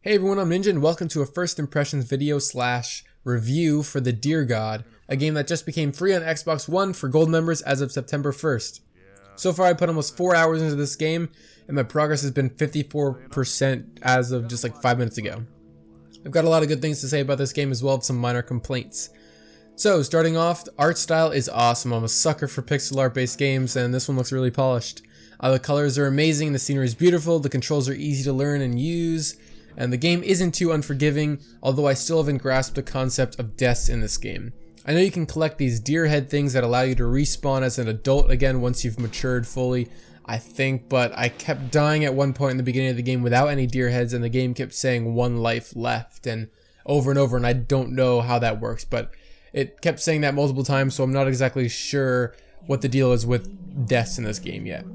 Hey everyone, I'm Ninja and welcome to a first impressions video / review for The Deer God, a game that just became free on Xbox One for gold members as of September 1st. So far I put almost 4 hours into this game and my progress has been 54% as of just like 5 minutes ago. I've got a lot of good things to say about this game as well as some minor complaints. So starting off, the art style is awesome. I'm a sucker for pixel art based games and this one looks really polished. The colors are amazing, the scenery is beautiful, the controls are easy to learn and use. And the game isn't too unforgiving, although I still haven't grasped the concept of deaths in this game. I know you can collect these deer head things that allow you to respawn as an adult again once you've matured fully, I think, but I kept dying at one point in the beginning of the game without any deer heads and the game kept saying 1 life left and over, and I don't know how that works, but it kept saying that multiple times, so I'm not exactly sure what the deal is with deaths in this game yet.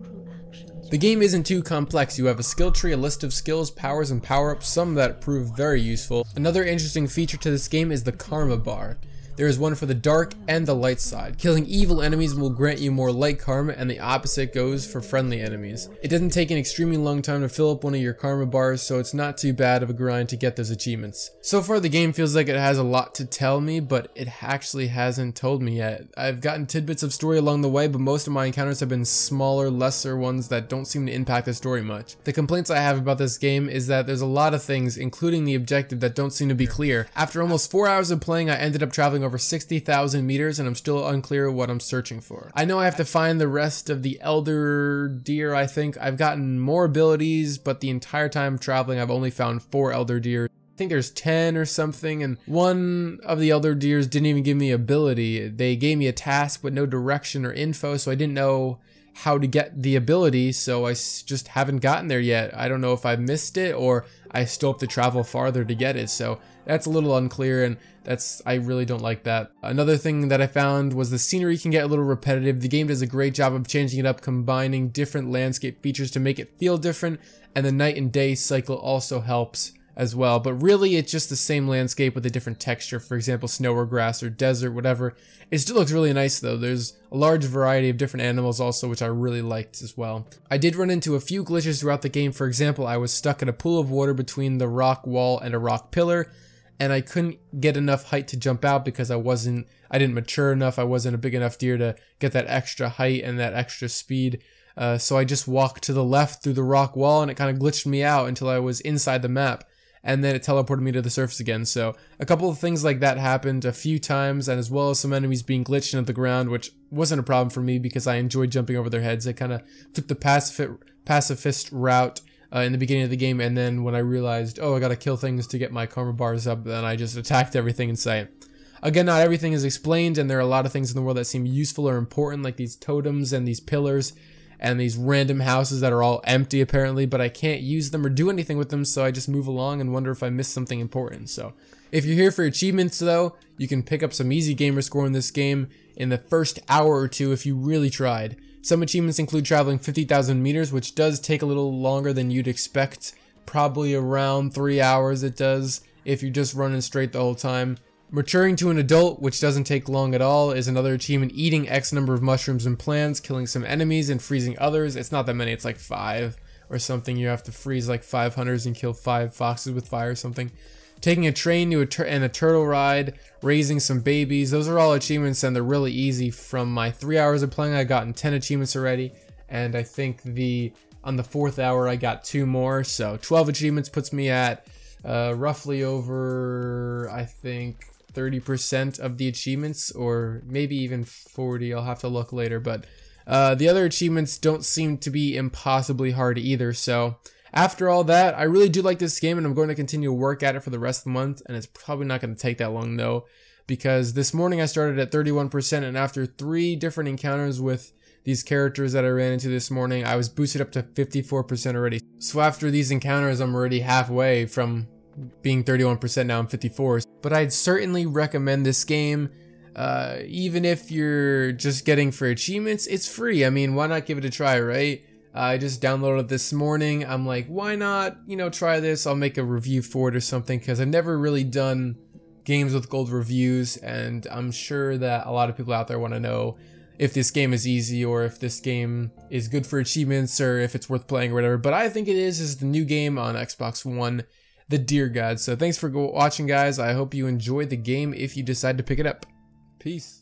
The game isn't too complex. You have a skill tree, a list of skills, powers, and power-ups, some that prove very useful. Another interesting feature to this game is the karma bar. There is one for the dark and the light side. Killing evil enemies will grant you more light karma, and the opposite goes for friendly enemies. It doesn't take an extremely long time to fill up one of your karma bars, so it's not too bad of a grind to get those achievements. So far the game feels like it has a lot to tell me, but it actually hasn't told me yet. I've gotten tidbits of story along the way, but most of my encounters have been smaller, lesser ones that don't seem to impact the story much. The complaints I have about this game is that there's a lot of things, including the objective, that don't seem to be clear. After almost 4 hours of playing, I ended up traveling over 60,000 meters and I'm still unclear what I'm searching for. I know I have to find the rest of the elder deer. I think I've gotten more abilities, but the entire time traveling I've only found 4 elder deer. I think there's 10 or something, and one of the elder deers didn't even give me ability. They gave me a task but no direction or info, so I didn't know how to get the ability, so I just haven't gotten there yet. I don't know if I missed it or I still have to travel farther to get it, so that's a little unclear, and I really don't like that. Another thing that I found was the scenery can get a little repetitive. The game does a great job of changing it up, combining different landscape features to make it feel different, and the night and day cycle also helps as well, but really it's just the same landscape with a different texture, for example snow or grass or desert, whatever. It still looks really nice though. There's a large variety of different animals also, which I really liked as well. I did run into a few glitches throughout the game. For example, I was stuck in a pool of water between the rock wall and a rock pillar, and I couldn't get enough height to jump out because I didn't mature enough. I wasn't a big enough deer to get that extra height and that extra speed. So I just walked to the left through the rock wall and it kind of glitched me out until I was inside the map. And then it teleported me to the surface again. So a couple of things like that happened a few times, and as well as some enemies being glitched into the ground, which wasn't a problem for me because I enjoyed jumping over their heads. I kind of took the pacifist route in the beginning of the game, and then when I realized, oh, I gotta kill things to get my karma bars up, then I just attacked everything in sight. Again, not everything is explained, and there are a lot of things in the world that seem useful or important, like these totems and these pillars and these random houses that are all empty apparently, but I can't use them or do anything with them, so I just move along and wonder if I missed something important. So if you're here for achievements though, you can pick up some easy gamer score in this game in the first hour or two if you really tried. Some achievements include traveling 50,000 meters, which does take a little longer than you'd expect, probably around 3 hours it does if you're just running straight the whole time. Maturing to an adult, which doesn't take long at all, is another achievement. Eating X number of mushrooms and plants, killing some enemies and freezing others. It's not that many, it's like 5 or something. You have to freeze like 5 hunters and kill 5 foxes with fire or something. Taking a train to a turtle ride, raising some babies. Those are all achievements and they're really easy. From my 3 hours of playing, I've gotten 10 achievements already. And I think on the 4th hour, I got 2 more. So 12 achievements puts me at roughly over, I think, 30% of the achievements, or maybe even 40. I'll have to look later, but the other achievements don't seem to be impossibly hard either. So after all that, I really do like this game and I'm going to continue to work at it for the rest of the month, and it's probably not going to take that long though, because this morning I started at 31%, and after 3 different encounters with these characters that I ran into this morning, I was boosted up to 54% already. So after these encounters, I'm already halfway from being 31%, now I'm 54. But I'd certainly recommend this game, even if you're just getting for achievements. It's free. I mean, why not give it a try, right? I just downloaded it this morning. I'm like, why not, try this? I'll make a review for it or something, because I've never really done games with gold reviews, and I'm sure that a lot of people out there want to know if this game is easy or if this game is good for achievements or if it's worth playing or whatever. But I think it is. This is the new game on Xbox One the Deer God. So thanks for watching, guys. I hope you enjoyed the game if you decide to pick it up. Peace.